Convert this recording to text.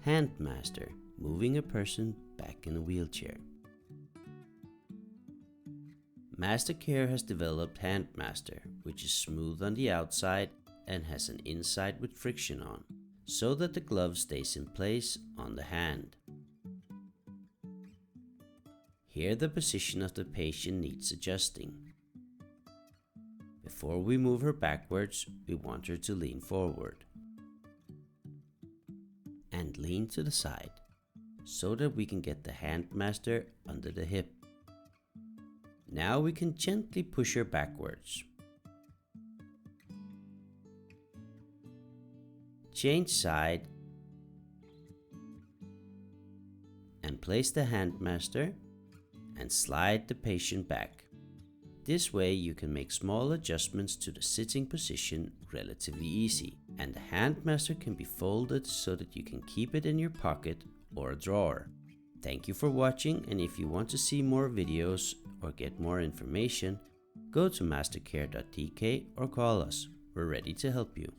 Handmaster, moving a person back in a wheelchair. Mastercare has developed Handmaster, which is smooth on the outside and has an inside with friction on, so that the glove stays in place on the hand. Here the position of the patient needs adjusting. Before we move her backwards, we want her to lean forward and lean to the side, so that we can get the Handmaster under the hip. Now we can gently push her backwards. Change side and place the Handmaster and slide the patient back. This way you can make small adjustments to the sitting position relatively easy, and the Handmaster can be folded so that you can keep it in your pocket or a drawer. Thank you for watching, and if you want to see more videos or get more information, go to mastercare.dk or call us. We're ready to help you.